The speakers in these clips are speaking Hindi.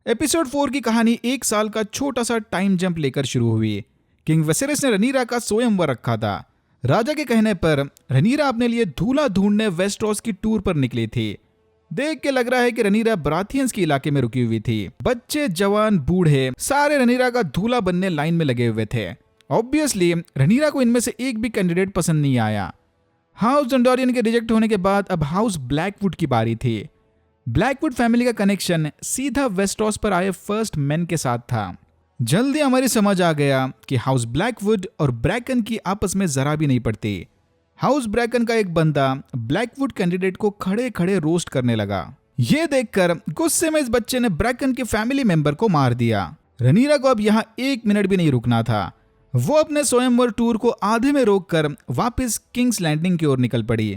एपिसोड 4 की कहानी एक साल का छोटा सा टाइम जंप लेकर शुरू हुई। किंग वेसेरिस ने रनीरा का स्वयंवर रखा था। राजा के कहने पर रनीरा अपने लिए दूल्हा ढूंढने वेस्टरोस की टूर पर निकली थी। देख के लग रहा है कि रनीरा ब्राथियंस के इलाके में रुकी हुई थी। बच्चे, जवान, बूढ़े सारे रनीरा का दूल्हा बनने लाइन में लगे हुए थे। ऑब्वियसली रनीरा को इनमें से एक भी कैंडिडेट पसंद नहीं आया। हाउस डंडोरियन के रिजेक्ट होने के बाद अब हाउस ब्लैकवुड की बारी थी। ब्लैकवुड फैमिली का कनेक्शन सीधा वेस्टरोस पर आए फर्स्ट मैन के साथ था। जल्दी हमारी समझ आ गया कि हाउस ब्लैकवुड और ब्रैकन की आपस में जरा भी नहीं पड़ती। हाउस ब्रैकन का एक बंदा ब्लैकवुड कैंडिडेट को खड़े खड़े रोस्ट करने लगा। ये देखकर गुस्से में इस बच्चे ने ब्रैकन के फैमिली मेंबर को मार दिया। रनीरा को अब यहाँ 1 मिनट भी नहीं रुकना था। वो अपने स्वयंवर टूर को आधे में रोककर वापस किंग्स लैंडिंग की ओर निकल पड़ी।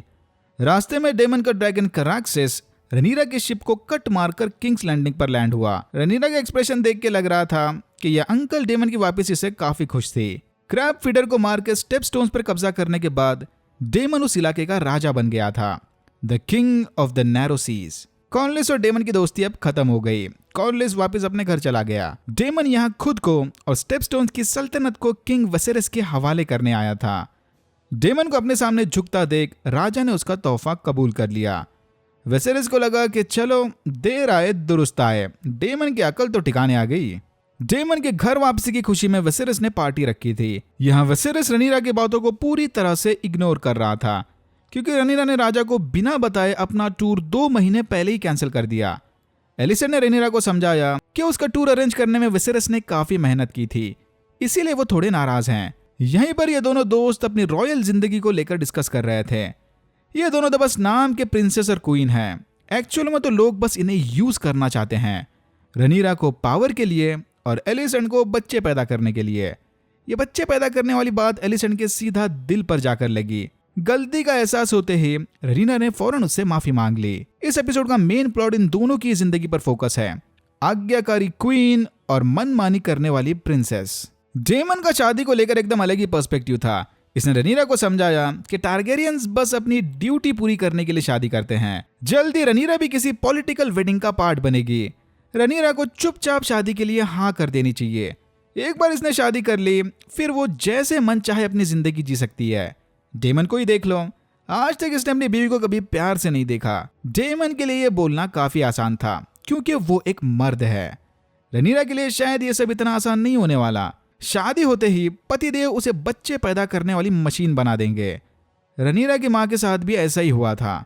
रास्ते में डेमन का ड्रैगन कराक्सिस रनीरा की शिप को कट मारकर किंग्स लैंडिंग पर लैंड हुआ। रनीरा का एक्सप्रेशन देख के लग रहा था कि यह अंकल डेमन की वापसी से काफी खुश थी। क्रैब फीडर को मार के स्टेप स्टोन्स पर कब्जा करने के बाद डेमन उस इलाके का राजा बन गया था, the king of the narrow seas. Corlys और डेमन की दोस्ती अब खत्म हो गई। कॉर्नलिस वापस अपने घर चला गया। डेमन यहाँ खुद को और स्टेप स्टोन्स की सल्तनत को किंग वेसेरिस के हवाले करने आया था। डेमन को अपने सामने झुकता देख राजा ने उसका तोहफा कबूल कर लिया। वेसेरिस को लगा कि चलो देर आए दुरुस्त आए, डेमन की अकल तो ठिकाने आ गई। डेमन के घर वापसी की खुशी में वेसेरिस ने पार्टी रखी थी। यहाँ वेसेरिस रनीरा की बातों को पूरी तरह से इग्नोर कर रहा था, क्योंकि रनीरा ने राजा को बिना बताए अपना टूर 2 महीने पहले ही कैंसिल कर दिया। एलिसन ने रनीरा को समझाया कि उसका टूर अरेंज करने में वेसेरिस ने काफी मेहनत की थी, इसीलिए वो थोड़े नाराज हैं। यहीं पर ये दोनों दोस्त अपनी रॉयल जिंदगी को लेकर डिस्कस कर रहे थे। ये दोनों तो बस नाम के प्रिंसेस और क्वीन हैं। एक्चुअल में तो लोग बस इन्हें यूज करना चाहते हैं, रनीरा को पावर के लिए और एलिसन को बच्चे पैदा करने के लिए। ये बच्चे पैदा करने वाली बात एलिसन के सीधा दिल पर जाकर लगी। गलती का एहसास होते ही रनीरा ने फौरन उससे माफी मांग ली। इस एपिसोड का मेन प्लॉट इन दोनों की जिंदगी पर फोकस है, आज्ञाकारी क्वीन और मनमानी करने वाली प्रिंसेस। डेमन का शादी को लेकर एकदम अलग ही पर्सपेक्टिव था। इसने रनीरा को समझाया कि टारगेरियंस बस अपनी ड्यूटी पूरी करने के लिए शादी करते हैं। जल्दी रनीरा भी किसी पॉलिटिकल वेडिंग का पार्ट बनेगी। रनीरा को चुपचाप शादी के लिए हाँ कर देनी चाहिए। एक बार इसने शादी कर ली, फिर वो जैसे मन चाहे अपनी जिंदगी जी सकती है। डेमन को ही देख लो, आज तक इसने अपनी बीवी को कभी प्यार से नहीं देखा। डेमन के लिए ये बोलना काफी आसान था, क्योंकि वो एक मर्द है। रनीरा के लिए शायद ये सब इतना आसान नहीं होने वाला। शादी होते ही पतिदेव उसे बच्चे पैदा करने वाली मशीन बना देंगे। रनीरा की माँ के साथ भी ऐसा ही हुआ था।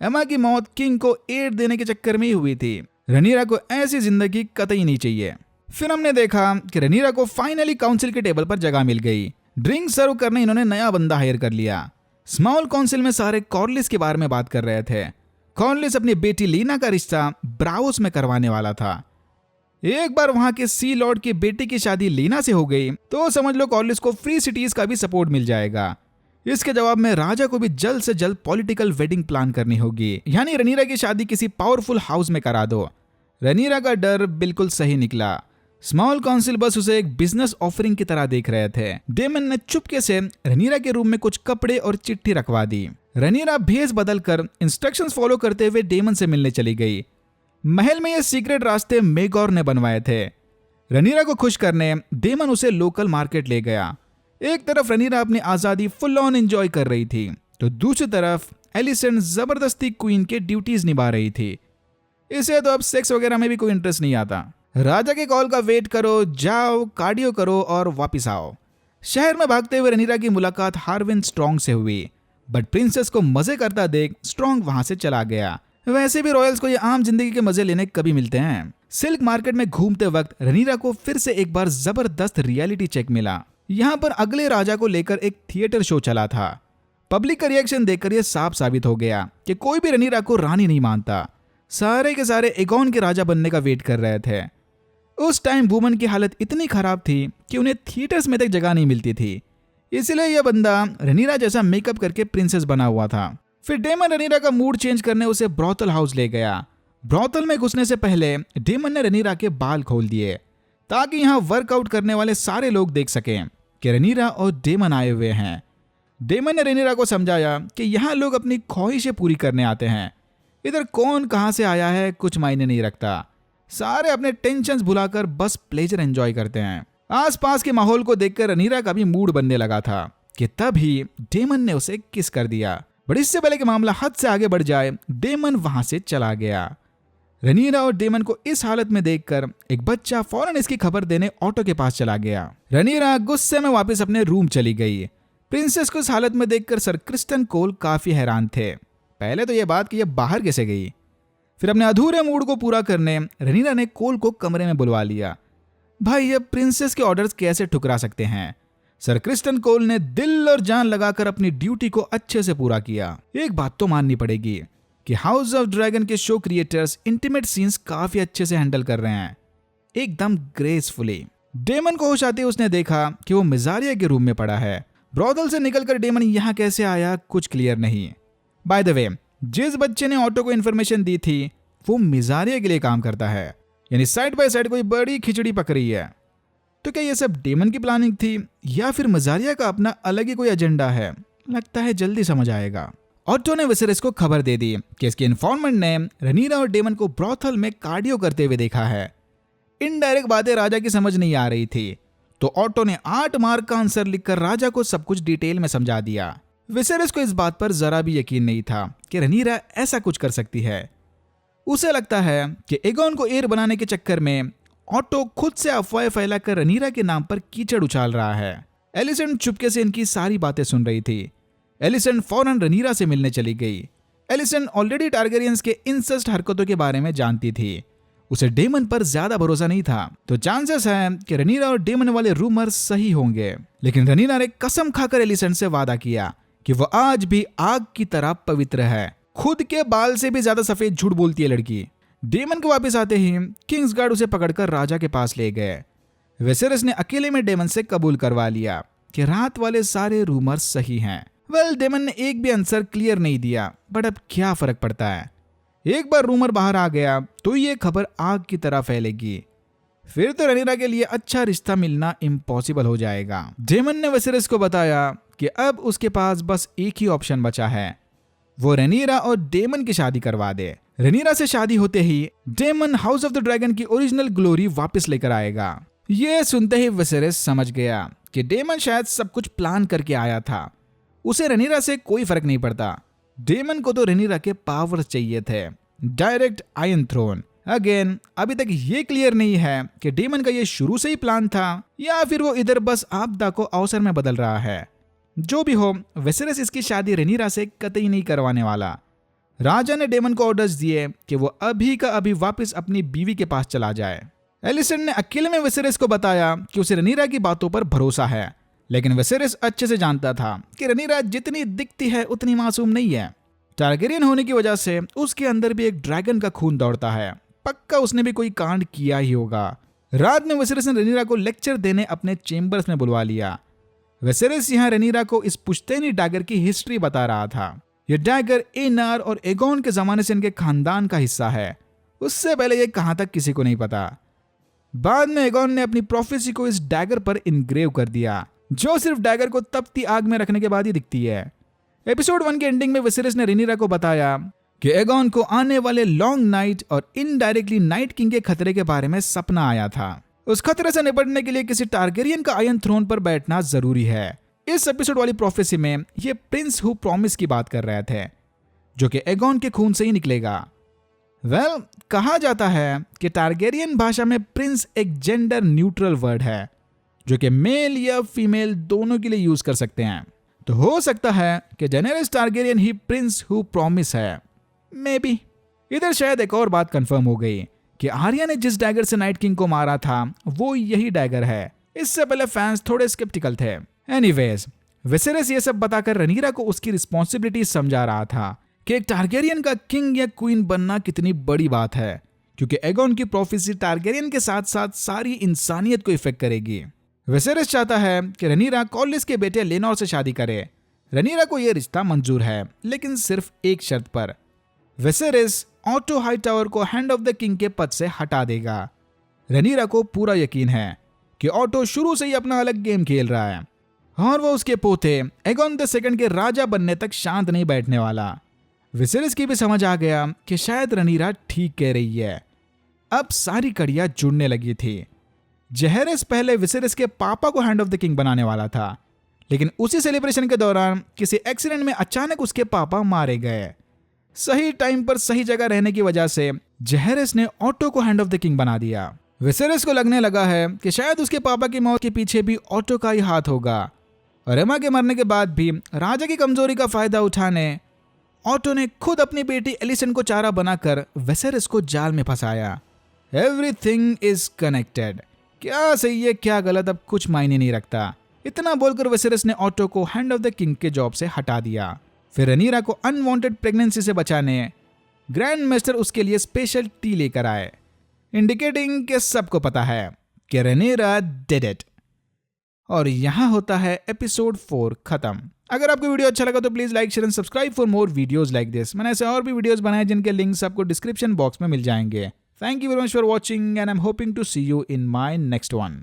एमा की मौत किंग को एड देने के चक्कर में ही हुई थी। रनीरा को ऐसी जिंदगी कतई नहीं चाहिए। फिर हमने देखा कि रनीरा को फाइनली काउंसिल के टेबल पर जगह मिल गई। ड्रिंक सर्व करने इन्होंने नया बंदा हायर कर लिया। स्मॉल काउंसिल में सारे कॉर्लिस के बारे में बात कर रहे थे। कॉर्लिस अपनी बेटी लीना का रिश्ता ब्राउस में करवाने वाला था। एक बार वहां के सी लॉर्ड की बेटी की शादी लीना से हो गई तो समझ लो कॉर्लिस को फ्री सिटीज का भी सपोर्ट मिल जाएगा। इसके जवाब में राजा को भी जल्द से जल्द पॉलिटिकल वेडिंग प्लान करनी होगी, यानी रनीरा की शादी किसी पावरफुल हाउस में करा दो। रनीरा का डर बिल्कुल सही निकला। स्मॉल काउंसिल बस उसे एक बिजनेस ऑफरिंग की तरह देख रहे थे। डेमन ने चुपके से रनीरा के रूम में कुछ कपड़े और चिट्ठी रखवा दी। रनीरा भेस बदलकर इंस्ट्रक्शंस फॉलो करते हुए डेमन से मिलने चली गई। महल में ये सीक्रेट रास्ते मेगोर ने बनवाए थे। रनीरा को खुश करने डेमन उसे लोकल मार्केट ले गया। एक तरफ रनीरा अपनी आजादी फुल ऑन एंजॉय कर रही थी, तो दूसरी तरफ एलिसन जबरदस्ती क्वीन के ड्यूटीज निभा रही थी। इसे तो अब सेक्स वगैरह में भी कोई इंटरेस्ट नहीं आता। राजा के कॉल का वेट करो, जाओ, कार्डियो करो और वापिस आओ। शहर में भागते हुए रनीरा की मुलाकात हार्विन स्ट्रॉन्ग से हुई, बट प्रिंसेस को मजे करता देख स्ट्रॉन्ग वहां से चला गया। वैसे भी रॉयल्स को ये आम जिंदगी के मजे लेने कभी मिलते हैं। सिल्क मार्केट में घूमते वक्त रनीरा को फिर से एक बार जबरदस्त रियलिटी चेक मिला। यहाँ पर अगले राजा को लेकर एक थिएटर शो चला था। पब्लिक का रिएक्शन देखकर यह साफ साबित हो गया कि कोई भी रनीरा को रानी नहीं मानता। सारे के सारे एगॉन के राजा बनने का वेट कर रहे थे। उस टाइम वुमन की हालत इतनी खराब थी कि उन्हें थिएटर्स में तक जगह नहीं मिलती थी। इसलिए यह बंदा रनीरा जैसा मेकअप करके प्रिंसेस बना हुआ था। फिर डेमन रनीरा का मूड चेंज करने उसे ब्रॉथल हाउस ले गया। ब्रॉथल में घुसने से पहले डेमन ने रनीरा के बाल खोल दिए ताकि यहाँ वर्कआउट करने वाले सारे लोग देख सकें कि रनीरा और डेमन आए हुए हैं। डेमन ने रनीरा को समझाया कि यहाँ लोग अपनी ख्वाहिशें पूरी करने आते हैं, इधर कौन कहाँ से आया है कुछ मायने नहीं रखता। सारे अपने टेंशन्स भुलाकर बस प्लेजर एंजॉय करते हैं। आसपास के माहौल को देखकर रनीरा का भी मूड बनने लगा था कि तभी डेमन ने उसे किस कर दिया। बट इससे पहले कि मामला हद से आगे बढ़ जाए, डेमन वहां से चला गया। रनीरा और डेमन को इस हालत में देखकर एक बच्चा फौरन इसकी खबर देने ऑटो के पास चला गया। रनीरा गुस्से में वापस अपने रूम चली गई। प्रिंसेस को इस हालत में देखकर सर क्रिस्टन कोल काफी हैरान थे। पहले तो यह बात कि यह बाहर कैसे गई। फिर अपने अधूरे मूड को पूरा करने रनीरा ने कोल को कमरे में बुलवा लिया। भाई, ये प्रिंसेस के ऑर्डर्स कैसे ठुकरा सकते हैं। सर क्रिस्टन कोल ने दिल और जान लगाकर अपनी ड्यूटी को अच्छे से पूरा किया। एक बात तो माननी पड़ेगी कि हाउस ऑफ ड्रैगन के शो क्रिएटर्स इंटीमेट सीन्स काफी अच्छे से हैंडल कर रहे हैं, एकदम ग्रेसफुली। डेमन को होश आते उसने देखा कि वो मिजारिया के रूम में पड़ा है। ब्रॉदल से निकलकर डेमन यहाँ कैसे आया कुछ क्लियर नहीं। बाय द वे, जिस बच्चे ने ऑटो को इन्फॉर्मेशन दी थी वो मिजारिया के लिए काम करता है, यानी साइड बाय साइड कोई बड़ी खिचड़ी पक रही है। तो क्या ये सब डेमन की प्लानिंग थी या फिर मिजारिया का अपना अलग ही कोई एजेंडा है? लगता है जल्दी समझ आएगा। ऑटो ने विसेरिस को खबर दे दी कि इसके इन्फॉर्मेंट ने रनीरा और डेमन को ब्रॉथल में कार्डियो करते हुए देखा है। इनडायरेक्ट बातें राजा की समझ नहीं आ रही थी, तो ऑटो ने 8 मार्क का आंसर लिखकर राजा को सब कुछ डिटेल में समझा दिया। विसेरिस को इस बात पर जरा भी यकीन नहीं था कि रनीरा ऐसा कुछ कर सकती है। उसे लगता है कि एगोन को एयर बनाने के चक्कर में ऑटो खुद से अफवाहें फैलाकर रनीरा के नाम पर कीचड़ उछाल रहा है। एलिसेंट चुपके से इनकी सारी बातें सुन रही थी। एलिसेंट फौरन रनीरा से मिलने चली गई। एलिसेंट ऑलरेडी टारगेरियंस के इंसेस्ट हरकतों के बारे में जानती थी। उसे डेमन पर ज्यादा भरोसा नहीं था, तो चांसेस है कि रनीरा और डेमन वाले रूमर्स सही होंगे। लेकिन रनीरा ने कसम खाकर एलिसेंट से वादा किया कि वो आज भी आग की तरह पवित्र है। खुद के बाल से भी ज्यादा सफेद झूठ बोलती है लड़की। डेमन को वापस आते ही किंग्सगार्ड उसे पकड़कर राजा के पास ले गए। विसेरिस ने अकेले में डेमन से कबूल करवा लिया कि रात वाले सारे रूमर्स सही हैं। डेमन ने एक भी आंसर क्लियर नहीं दिया, बट अब क्या फर्क पड़ता है। एक बार रूमर बाहर आ गया तो ये खबर आग की तरह फैलेगी। फिर तो रनीरा के लिए अच्छा रिश्ता मिलना इम्पॉसिबल हो जाएगा। डेमन ने विसेरिस को बताया कि अब उसके पास बस एक ही ऑप्शन बचा है, वो रनीरा और डेमन की शादी करवा दे। रनीरा से शादी होते ही Daemon house of the dragon की ओरिजिनल ग्लोरी वापस लेकर आएगा। ये सुनते ही विसेरिस समझ गया कि डेमन शायद सब कुछ प्लान करके आया था। उसे रनीरा से कोई फर्क नहीं पड़ता। डेमन को तो रनीरा के पावर्स चाहिए थे, डायरेक्ट आयरन थ्रोन। अगेन अभी तक ये क्लियर नहीं है कि डेमन का ये शुरू से ही प्लान था या फिर वो इधर बस आपदा को अवसर में बदल रहा है। जो भी हो, विसेरिस इसकी शादी रनीरा से कतई नहीं करवाने वाला। राजा ने डेमन को ऑर्डर्स दिए कि वो अभी का अभी वापस अपनी बीवी के पास चला जाए। एलिसेंट ने अकेले में विसेरिस को बताया कि उसे रनीरा की बातों पर भरोसा है, लेकिन विसेरिस अच्छे से जानता था कि रनीरा जितनी दिखती है उतनी मासूम नहीं है। टारगेरियन होने की वजह से उसके अंदर भी एक ड्रैगन का खून दौड़ता है। पक्का उसने भी कोई कांड किया ही होगा। रात में विसेरिस ने रनीरा को लेक्चर देने अपने चेंबर्स में बुलवा लिया। विसेरिस यहाँ रनीरा को इस पुश्तैनी डैगर की हिस्ट्री बता रहा था। यह डैगर एनार और एगोन के जमाने से इनके खानदान का हिस्सा है। उससे पहले यह कहां तक किसी को नहीं पता। बाद में एगोन ने अपनी प्रोफेसी को इस डैगर पर इनग्रेव कर दिया, जो सिर्फ डैगर को तपती आग में रखने के बाद ही दिखती है। एपिसोड 1 के एंडिंग में विसेरिस ने रनीरा को बताया कि एगोन को आने वाले लॉन्ग नाइट और इनडायरेक्टली नाइट किंग के खतरे के बारे में सपना आया था। उस खतरे से निपटने के लिए किसी टारगेरियन का आयरन थ्रोन पर बैठना जरूरी है। इस एपिसोड वाली प्रोफेसी में ये प्रिंस हु प्रॉमिस की बात कर रहे थे, जो कि एगोन के खून से ही निकलेगा। कहा जाता है कि टारगेरियन भाषा में प्रिंस एक जेंडर न्यूट्रल वर्ड है, जो कि मेल या फीमेल दोनों के लिए यूज कर सकते हैं। तो हो सकता है कि डेनेरिस टारगेरियन ही प्रिंस हु प्रॉमिस है। Maybe. इधर शायद एक और बात कंफर्म हो गई कि आर्या ने जिस डैगर से नाइट किंग को मारा था वो यही डैगर है। इससे पहले फैंस थोड़े स्केप्टिकल थे। एनीवेज, विसेरिस ये सब बताकर रनीरा को उसकी रिस्पॉन्सिबिलिटी समझा रहा था कि एक टारगेरियन का किंग या क्वीन बनना कितनी बड़ी बात है, क्योंकि एगोन की प्रोफेसी टारगेरियन के साथ साथ सारी इंसानियत को इफेक्ट करेगी। विसेरिस चाहता है कि रनीरा कॉलिस के बेटे लेनोर से शादी करे। रनीरा को यह रिश्ता मंजूर है, लेकिन सिर्फ एक शर्त पर। विसेरिस ऑटो हाईटावर को हैंड ऑफ द किंग के पद से हटा देगा। रनीरा को पूरा यकीन है कि ऑटो शुरू से ही अपना अलग गेम खेल रहा है और वो उसके पोते एगोन द सेकंड के राजा बनने तक शांत नहीं बैठने वाला। विसेरिस की भी समझ आ गया कि शायद रनीरा ठीक कह रही है। अब सारी कड़ियां जुड़ने लगी थी। जहेरेस पहले विसेरिस के पापा को हैंड ऑफ द किंग बनाने वाला था, लेकिन उसी सेलिब्रेशन के दौरान किसी एक्सीडेंट में अचानक उसके पापा मारे गए। सही टाइम पर सही जगह रहने की वजह से जहेरेस ने ऑटो को हैंड ऑफ द किंग बना दिया। विसेरिस को लगने लगा है कि शायद उसके पापा की मौत के पीछे भी ऑटो का ही हाथ होगा, और एमा के मरने के बाद भी राजा की कमजोरी का फायदा उठाने ऑटो ने खुद अपनी बेटी एलिसन को चारा बनाकर विसेरिस को जाल में फंसाया। Everything is connected. क्या सही है क्या गलत अब कुछ मायने नहीं रखता। इतना बोलकर विसेरिस ने ऑटो को हैंड ऑफ द किंग के जॉब से हटा दिया। फिर रनीरा को अनवांटेड प्रेगनेंसी से बचाने ग्रैंड मास्टर उसके लिए स्पेशल टी लेकर आए, इंडिकेटिंग कि सबको पता है कि रनीरा डिड इट। और यहां होता है एपिसोड 4 खत्म। अगर आपको वीडियो अच्छा लगा तो please like share and subscribe for more videos like this. मैंने ऐसे और भी वीडियोस बनाए जिनके लिंक्स आपको डिस्क्रिप्शन बॉक्स में मिल जाएंगे। Thank you very much for watching and I'm hoping to see you in my next one.